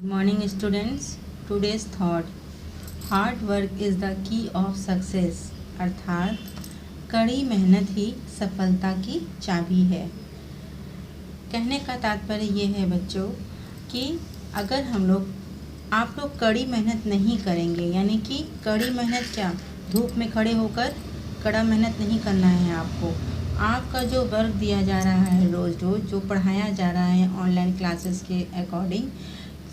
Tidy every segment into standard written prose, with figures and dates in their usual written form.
Morning students, today's thought. Hard work is the key of success, अर्थात कड़ी मेहनत ही सफलता की चाबी है। कहने का तात्पर्य ये है बच्चों कि अगर आप लोग कड़ी मेहनत नहीं करेंगे, यानी कि कड़ी मेहनत क्या, धूप में खड़े होकर कड़ा मेहनत नहीं करना है आपको। आपका जो वर्क दिया जा रहा है, रोज़ रोज़ जो पढ़ाया जा रहा है ऑनलाइन क्लासेस के अकॉर्डिंग,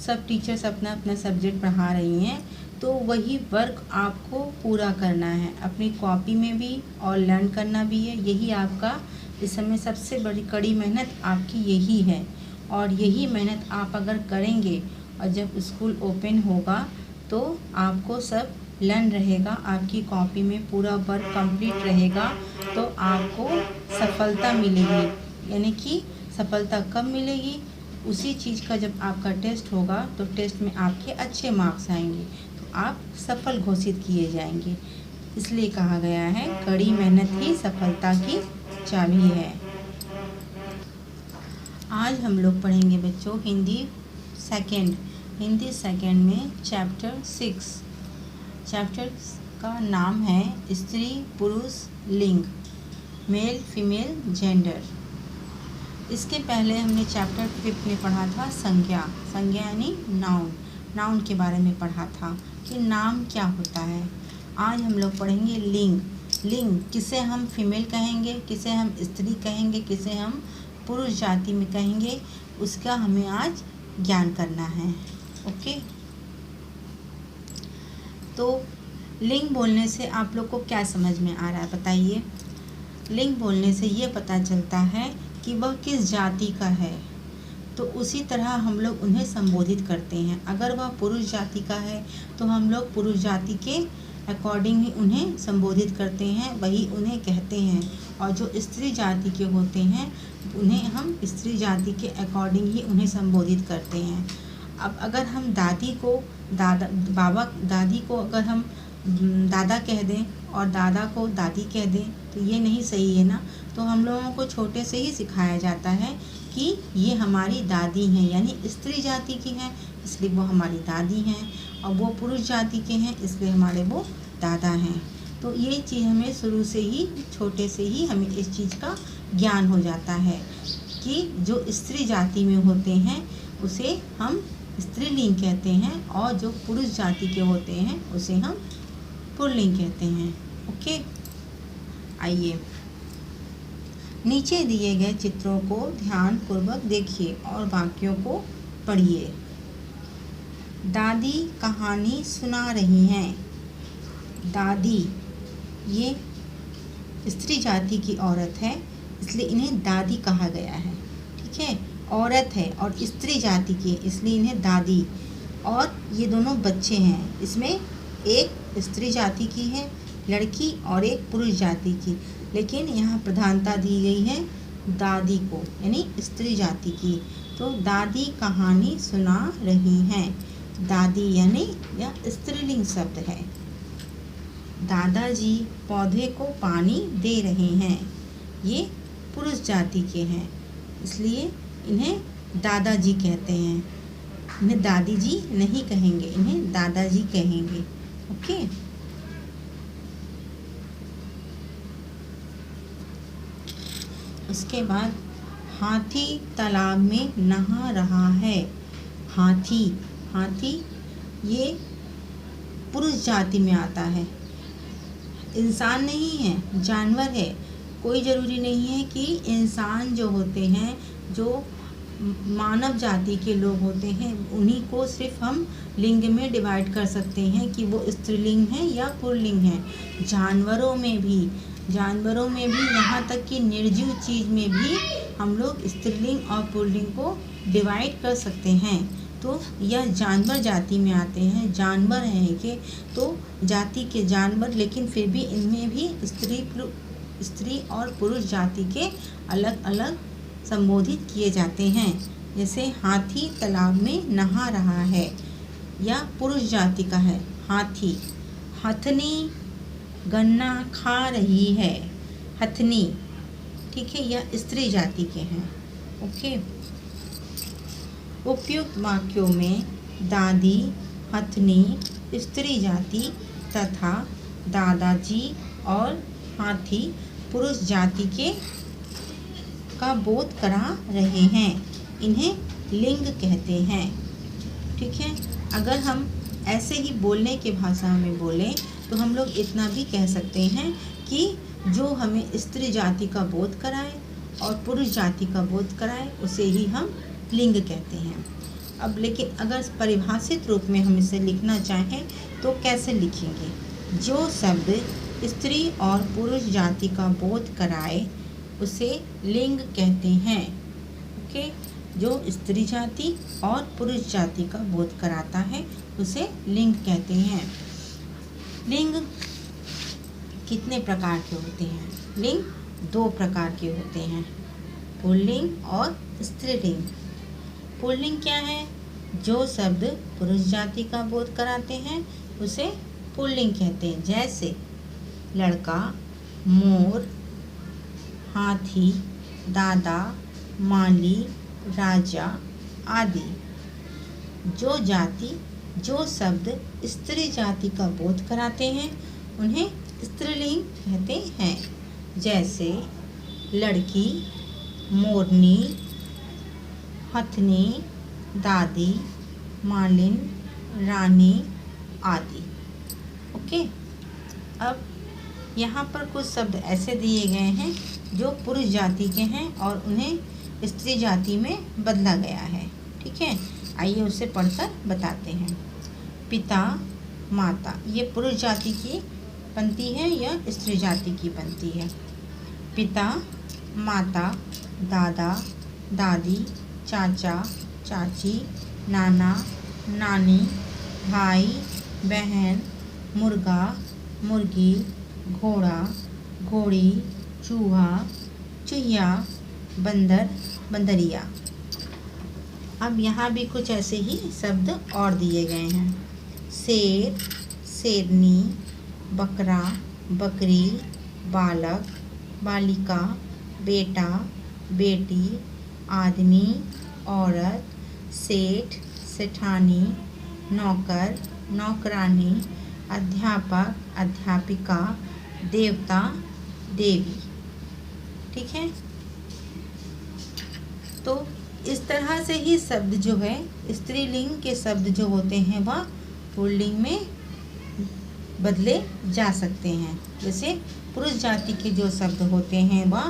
सब टीचर्स अपना अपना सब्जेक्ट पढ़ा रही हैं, तो वही वर्क आपको पूरा करना है अपनी कॉपी में भी और लर्न करना भी है। यही आपका इस समय सबसे बड़ी कड़ी मेहनत आपकी यही है। और यही मेहनत आप अगर करेंगे और जब स्कूल ओपन होगा तो आपको सब लर्न रहेगा, आपकी कॉपी में पूरा वर्क कंप्लीट रहेगा, तो आपको सफलता मिलेगी। यानी कि सफलता कब मिलेगी? उसी चीज़ का जब आपका टेस्ट होगा तो टेस्ट में आपके अच्छे मार्क्स आएंगे तो आप सफल घोषित किए जाएंगे। इसलिए कहा गया है कड़ी मेहनत ही सफलता की चाबी है। आज हम लोग पढ़ेंगे बच्चों हिंदी सेकंड में चैप्टर 6। चैप्टर का नाम है स्त्री पुरुष लिंग, मेल फीमेल जेंडर। इसके पहले हमने चैप्टर 5 में पढ़ा था संज्ञा यानी नाउन के बारे में पढ़ा था कि नाम क्या होता है। आज हम लोग पढ़ेंगे लिंग किसे हम फीमेल कहेंगे, किसे हम स्त्री कहेंगे, किसे हम पुरुष जाति में कहेंगे, उसका हमें आज ज्ञान करना है। ओके, तो लिंग बोलने से आप लोग को क्या समझ में आ रहा है बताइए। लिंग बोलने से ये पता चलता है कि वह किस जाति का है, तो उसी तरह हम लोग उन्हें संबोधित करते हैं। अगर वह पुरुष जाति का है तो हम लोग पुरुष जाति के अकॉर्डिंग ही उन्हें संबोधित करते हैं, वही उन्हें कहते हैं। और जो स्त्री जाति के होते हैं उन्हें हम स्त्री जाति के अकॉर्डिंग ही उन्हें संबोधित करते हैं। अब अगर हम दादी को दादी को अगर हम दादा कह दें और दादा को दादी कह दें तो ये नहीं सही है ना। तो हम लोगों को छोटे से ही सिखाया जाता है कि ये हमारी दादी हैं, यानी स्त्री जाति की हैं इसलिए वो हमारी दादी हैं, और वो पुरुष जाति के हैं इसलिए हमारे वो दादा हैं। तो ये चीज़ हमें शुरू से ही छोटे से ही हमें इस चीज़ का ज्ञान हो जाता है कि जो स्त्री जाति में होते हैं उसे हम स्त्रीलिंग कहते हैं, और जो पुरुष जाति के होते हैं उसे हम पुल्लिंग कहते हैं। ओके, आइए नीचे दिए गए चित्रों को ध्यान पूर्वक देखिए और वाक्यों को पढ़िए। दादी कहानी सुना रही हैं। दादी ये स्त्री जाति की औरत है इसलिए इन्हें दादी कहा गया है। ठीक है, औरत है और स्त्री जाति की इसलिए इन्हें दादी। और ये दोनों बच्चे हैं, इसमें एक स्त्री जाति की है लड़की और एक पुरुष जाति की, लेकिन यहाँ प्रधानता दी गई है दादी को यानी स्त्री जाति की। तो दादी कहानी सुना रही हैं। दादी यानी यह स्त्रीलिंग शब्द है। दादाजी पौधे को पानी दे रहे हैं। ये पुरुष जाति के हैं इसलिए इन्हें दादाजी कहते हैं। इन्हें दादी जी नहीं कहेंगे, इन्हें दादाजी कहेंगे। ओके, उसके बाद हाथी तालाब में नहा रहा है। हाथी ये पुरुष जाति में आता है, इंसान नहीं है, जानवर है। कोई ज़रूरी नहीं है कि इंसान जो होते हैं, जो मानव जाति के लोग होते हैं, उन्हीं को सिर्फ हम लिंग में डिवाइड कर सकते हैं कि वो स्त्रीलिंग है या पुल्लिंग है। जानवरों में भी यहाँ तक कि निर्जीव चीज़ में भी हम लोग स्त्रीलिंग और पुल्लिंग को डिवाइड कर सकते हैं। तो यह जानवर जाति में आते हैं, जानवर हैं कि तो जाति के जानवर, लेकिन फिर भी इनमें भी स्त्री और पुरुष जाति के अलग अलग संबोधित किए जाते हैं। जैसे हाथी तालाब में नहा रहा है, या पुरुष जाति का है हाथी। हथनी गन्ना खा रही है। हथनी, ठीक है, यह स्त्री जाति के हैं। ओके, उपयुक्त वाक्यों में दादी, हथनी स्त्री जाति तथा दादाजी और हाथी पुरुष जाति के का बोध करा रहे हैं। इन्हें लिंग कहते हैं। ठीक है, अगर हम ऐसे ही बोलने के भाषा में बोलें तो हम लोग इतना भी कह सकते हैं कि जो हमें स्त्री जाति का बोध कराए और पुरुष जाति का बोध कराए उसे ही हम लिंग कहते हैं। अब लेकिन अगर परिभाषित रूप में हम इसे लिखना चाहें तो कैसे लिखेंगे? जो शब्द स्त्री और पुरुष जाति का बोध कराए उसे लिंग कहते हैं। ओके, जो स्त्री जाति और पुरुष जाति का बोध कराता है उसे लिंग कहते हैं। लिंग कितने प्रकार के होते हैं? लिंग 2 प्रकार के होते हैं, पुल्लिंग और स्त्रीलिंग। पुल्लिंग क्या है? जो शब्द पुरुष जाति का बोध कराते हैं उसे पुल्लिंग कहते हैं, जैसे लड़का, मोर, हाथी, दादा, माली, राजा आदि। जो शब्द स्त्री जाति का बोध कराते हैं उन्हें स्त्रीलिंग कहते हैं, जैसे लड़की, मोरनी, हथनी, दादी, मालिन, रानी आदि। ओके, अब यहाँ पर कुछ शब्द ऐसे दिए गए हैं जो पुरुष जाति के हैं और उन्हें स्त्री जाति में बदला गया है। ठीक है, आइए उसे पढ़कर बताते हैं। पिता, माता, ये पुरुष जाति की बनती है या स्त्री जाति की बनती है? पिता, माता, दादा, दादी, चाचा, चाची, नाना, नानी, भाई, बहन, मुर्गा, मुर्गी, घोड़ा, घोड़ी, चूहा, चूहिया, बंदर, बंदरिया। अब यहाँ भी कुछ ऐसे ही शब्द और दिए गए हैं। शेर, शेरनी, बकरा, बकरी, बालक, बालिका, बेटा, बेटी, आदमी, औरत, सेठ, सेठानी, नौकर, नौकरानी, अध्यापक, अध्यापिका, देवता, देवी। ठीक है, तो इस तरह से ही शब्द जो है स्त्रीलिंग के शब्द जो होते हैं वह पुल्लिंग में बदले जा सकते हैं। जैसे पुरुष जाति के जो शब्द होते हैं वह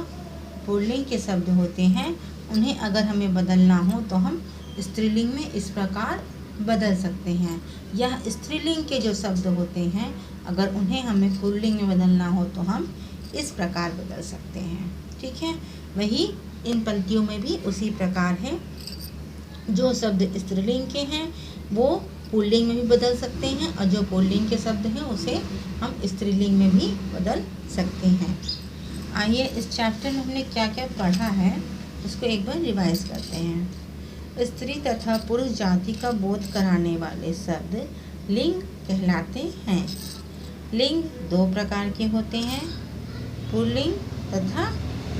पुल्लिंग के शब्द होते हैं, उन्हें अगर हमें बदलना हो तो हम स्त्रीलिंग में इस प्रकार बदल सकते हैं। यह स्त्रीलिंग के जो शब्द होते हैं अगर उन्हें हमें पुल्लिंग में बदलना हो तो हम इस प्रकार बदल सकते हैं। ठीक है, वही इन पंक्तियों में भी उसी प्रकार है। जो शब्द स्त्रीलिंग के हैं वो पुल्लिंग में भी बदल सकते हैं और जो पुल्लिंग के शब्द हैं उसे हम स्त्रीलिंग में भी बदल सकते हैं। आइए इस चैप्टर में हमने क्या क्या पढ़ा है उसको एक बार रिवाइज करते हैं। स्त्री तथा पुरुष जाति का बोध कराने वाले शब्द लिंग कहलाते हैं। लिंग 2 प्रकार के होते हैं, पुल्लिंग तथा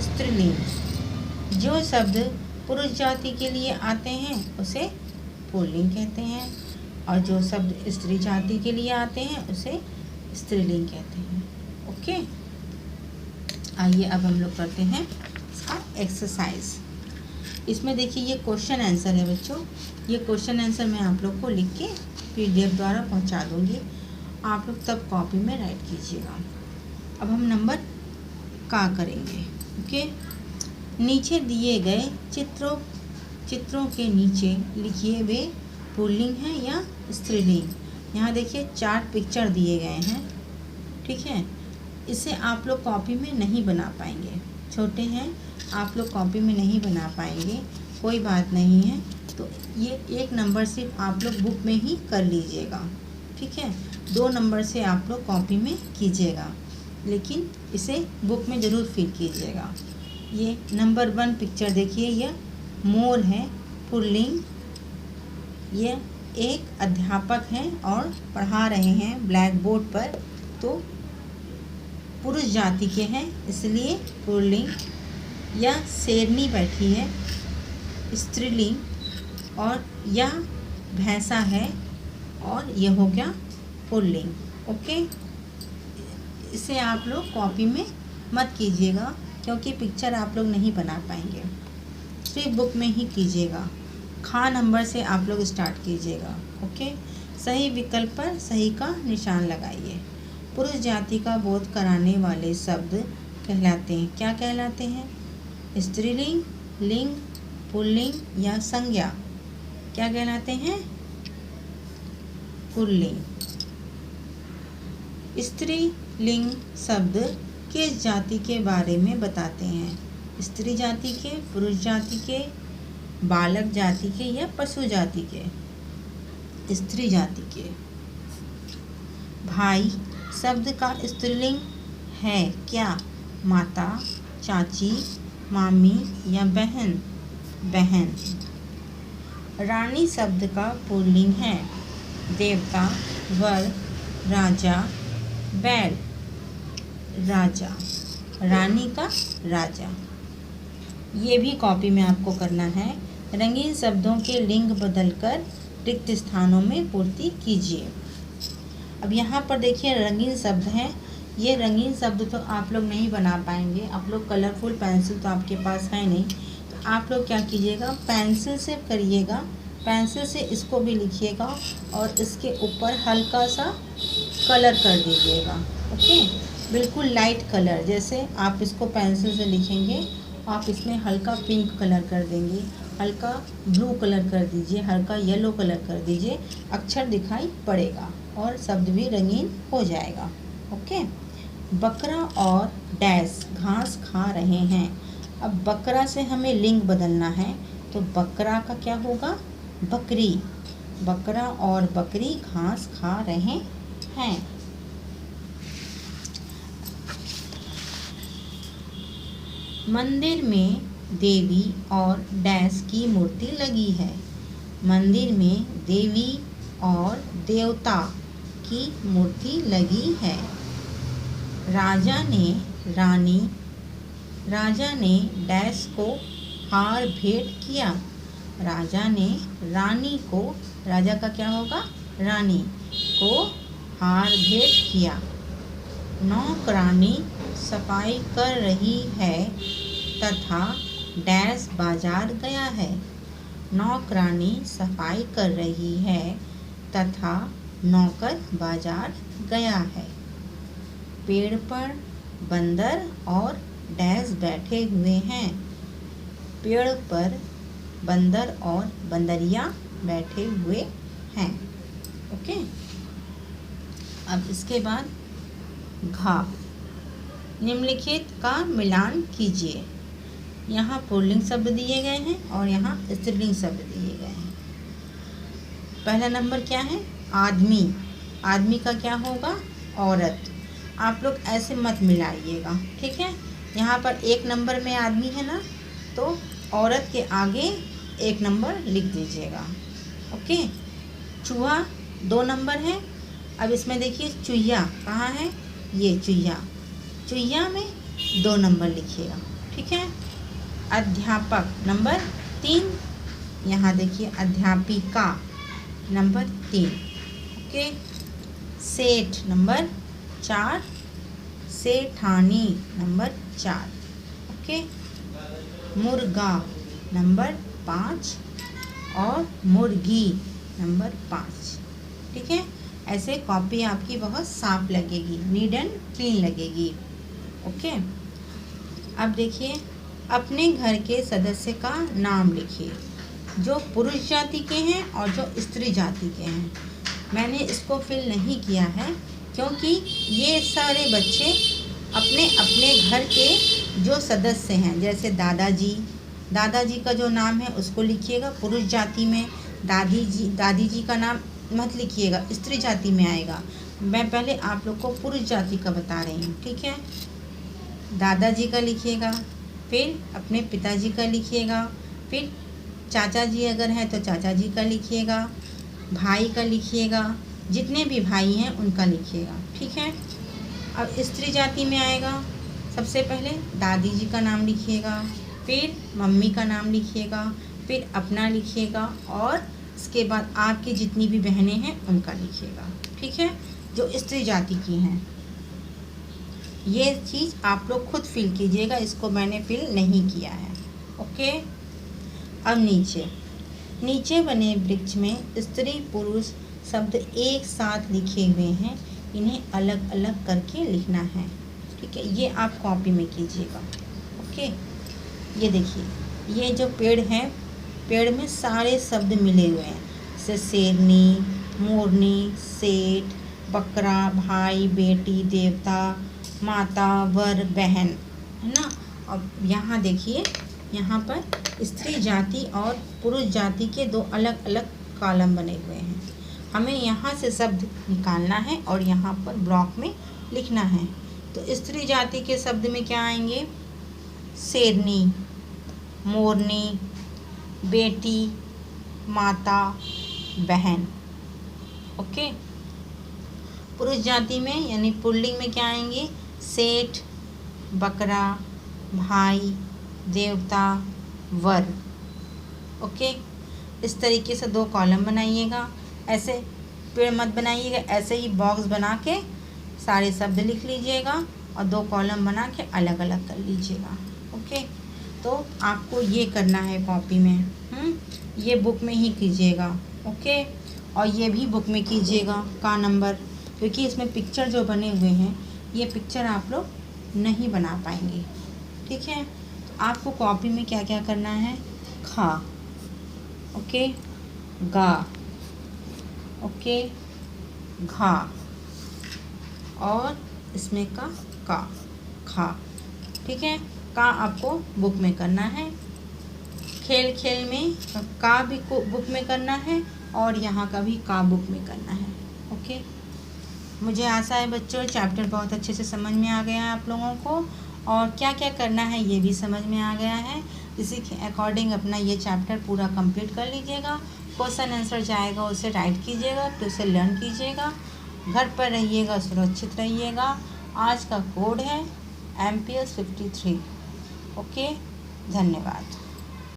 स्त्रीलिंग। जो शब्द पुरुष जाति के लिए आते हैं उसे पुल्लिंग कहते हैं और जो शब्द स्त्री जाति के लिए आते हैं उसे स्त्रीलिंग कहते हैं। ओके, आइए अब हम लोग करते हैं इसका एक्सरसाइज। इसमें देखिए ये क्वेश्चन आंसर है बच्चों। ये क्वेश्चन आंसर मैं आप लोग को लिख के PDF द्वारा पहुंचा दूंगी, आप लोग तब कॉपी में राइट कीजिएगा। अब हम नंबर का करेंगे। ओके, नीचे दिए गए चित्रों के नीचे लिखिए वे पुल्लिंग है या स्त्रीलिंग। यहाँ देखिए 4 पिक्चर दिए गए हैं। ठीक है, इसे आप लोग कॉपी में नहीं बना पाएंगे, छोटे हैं आप लोग कॉपी में नहीं बना पाएंगे, कोई बात नहीं है। तो ये 1 नंबर सिर्फ आप लोग बुक में ही कर लीजिएगा। ठीक है, 2 नंबर से आप लोग कॉपी में कीजिएगा, लेकिन इसे बुक में ज़रूर फिल कीजिएगा। ये नंबर 1 पिक्चर देखिए, यह मोर है पुल्लिंग। ये एक अध्यापक हैं और पढ़ा रहे हैं ब्लैक बोर्ड पर, तो पुरुष जाति के हैं इसलिए पुल्लिंग। यह शेरनी बैठी है स्त्रीलिंग और यह भैंसा है, और ये हो गया पुल्लिंग। ओके, इसे आप लोग कॉपी में मत कीजिएगा क्योंकि पिक्चर आप लोग नहीं बना पाएंगे, सिर्फ बुक में ही कीजिएगा। खा नंबर से आप लोग स्टार्ट कीजिएगा। ओके, सही विकल्प पर सही का निशान लगाइए। पुरुष जाति का बोध कराने वाले शब्द कहलाते हैं, क्या कहलाते हैं? स्त्रीलिंग, लिंग, पुल्लिंग या संज्ञा? क्या कहलाते हैं? पुल्लिंग। स्त्रीलिंग शब्द किस जाति के बारे में बताते हैं? स्त्री जाति के, पुरुष जाति के, बालक जाति के या पशु जाति के? स्त्री जाति के। भाई शब्द का स्त्रीलिंग है क्या? माता, चाची, मामी या बहन? बहन। रानी शब्द का पुल्लिंग है? देवता, वर, राजा, बैल। राजा। रानी का राजा। ये भी कॉपी में आपको करना है। रंगीन शब्दों के लिंग बदलकर रिक्त स्थानों में पूर्ति कीजिए। अब यहाँ पर देखिए रंगीन शब्द हैं। ये रंगीन शब्द तो आप लोग नहीं बना पाएंगे, आप लोग कलरफुल पेंसिल तो आपके पास है नहीं, तो आप लोग क्या कीजिएगा, पेंसिल से करिएगा, पेंसिल से इसको भी लिखिएगा और इसके ऊपर हल्का सा कलर कर दीजिएगा। ओके, बिल्कुल लाइट कलर, जैसे आप इसको पेंसिल से लिखेंगे, आप इसमें हल्का पिंक कलर कर देंगे, हल्का ब्लू कलर कर दीजिए, हल्का येलो कलर कर दीजिए, अक्षर दिखाई पड़ेगा और शब्द भी रंगीन हो जाएगा। ओके, बकरा और डैश घास खा रहे हैं। अब बकरा से हमें लिंग बदलना है, तो बकरा का क्या होगा? बकरी। बकरा और बकरी घास खा रहे हैं। मंदिर में देवी और डैश की मूर्ति लगी है। मंदिर में देवी और देवता की मूर्ति लगी है। राजा ने डैश को हार भेंट किया। राजा ने रानी को, राजा का क्या होगा? रानी को हार भेंट किया। नौकरानी सफाई कर रही है तथा डैश बाजार गया है। नौकरानी सफाई कर रही है तथा नौकर बाजार गया है। पेड़ पर बंदर और डैश बैठे हुए हैं। पेड़ पर बंदर और बंदरिया बैठे हुए हैं। ओके, अब इसके बाद घा। निम्नलिखित का मिलान कीजिए। यहाँ पुल्लिंग शब्द दिए गए हैं और यहाँ स्त्रीलिंग शब्द दिए गए हैं। पहला नंबर क्या है? आदमी। आदमी का क्या होगा? औरत। आप लोग ऐसे मत मिलाइएगा, ठीक है? यहाँ पर 1 नंबर में आदमी है ना, तो औरत के आगे 1 नंबर लिख दीजिएगा। ओके, चूहा 2 नंबर है। अब इसमें देखिए चुहिया कहाँ है? ये चुहिया, चुहिया में 2 नंबर लिखिएगा, ठीक है? अध्यापक नंबर 3, यहाँ देखिए अध्यापिका नंबर 3। ओके, सेठ नंबर 4, सेठानी नंबर 4। ओके, मुर्गा नंबर 5 और मुर्गी नंबर 5, ठीक है? ऐसे कॉपी आपकी बहुत साफ लगेगी, नीट एंड क्लीन लगेगी। ओके, अब देखिए अपने घर के सदस्य का नाम लिखिए, जो पुरुष जाति के हैं और जो स्त्री जाति के हैं। मैंने इसको फिल नहीं किया है क्योंकि ये सारे बच्चे अपने अपने घर के जो सदस्य हैं, जैसे दादाजी, दादाजी का जो नाम है उसको लिखिएगा पुरुष जाति में। दादी जी का नाम मत लिखिएगा, स्त्री जाति में आएगा। मैं पहले आप लोग को पुरुष जाति का बता रही हूँ, ठीक है? दादाजी का लिखिएगा, फिर अपने पिताजी का लिखिएगा, फिर चाचा जी अगर हैं तो चाचा जी का लिखिएगा, भाई का लिखिएगा, जितने भी भाई हैं उनका लिखिएगा, ठीक है? अब स्त्री जाति में आएगा, सबसे पहले दादी जी का नाम लिखिएगा, फिर मम्मी का नाम लिखिएगा, फिर अपना लिखिएगा और इसके बाद आपकी जितनी भी बहनें हैं उनका लिखिएगा, ठीक है, जो स्त्री जाति की हैं। ये चीज़ आप लोग खुद फिल कीजिएगा, इसको मैंने फिल नहीं किया है। ओके। अब नीचे बने वृक्ष में स्त्री पुरुष शब्द एक साथ लिखे हुए हैं, इन्हें अलग अलग करके लिखना है, ठीक है। ये आप कॉपी में कीजिएगा। ओके। ये देखिए, ये जो पेड़ है, पेड़ में सारे शब्द मिले हुए हैं, जैसे शेरनी, मोरनी, सेठ, बकरा, भाई, बेटी, देवता, माता, वर, बहन, है ना। अब यहाँ देखिए, यहाँ पर स्त्री जाति और पुरुष जाति के दो अलग अलग कॉलम बने हुए हैं। हमें यहाँ से शब्द निकालना है और यहाँ पर ब्लॉक में लिखना है। तो स्त्री जाति के शब्द में क्या आएंगे? शेरनी, मोरनी, बेटी, माता, बहन। ओके। पुरुष जाति में यानी पुल्लिंग में क्या आएंगे? सेठ, बकरा, भाई, देवता, वर। ओके। इस तरीके से दो कॉलम बनाइएगा। ऐसे पेड़ मत बनाइएगा, ऐसे ही बॉक्स बना के सारे शब्द लिख लीजिएगा और दो कॉलम बना के अलग अलग कर लीजिएगा। ओके। तो आपको ये करना है कॉपी में, ये बुक में ही कीजिएगा। ओके। और ये भी बुक में कीजिएगा का नंबर, क्योंकि इसमें पिक्चर जो बने हुए हैं, ये पिक्चर आप लोग नहीं बना पाएंगे, ठीक है। तो आपको कॉपी में क्या क्या करना है? खा, ओके, गा, ओके, घा, और इसमें का खा, ठीक है। का आपको बुक में करना है। खेल खेल में का भी बुक में करना है और यहाँ का भी का बुक में करना है। ओके। मुझे आशा है बच्चों चैप्टर बहुत अच्छे से समझ में आ गया है आप लोगों को, और क्या क्या करना है ये भी समझ में आ गया है। इसी के अकॉर्डिंग अपना ये चैप्टर पूरा कंप्लीट कर लीजिएगा। क्वेश्चन आंसर जाएगा उसे राइट कीजिएगा, तो उसे लर्न कीजिएगा। घर पर रहिएगा, सुरक्षित रहिएगा। आज का कोड है MPS 53। ओके, धन्यवाद।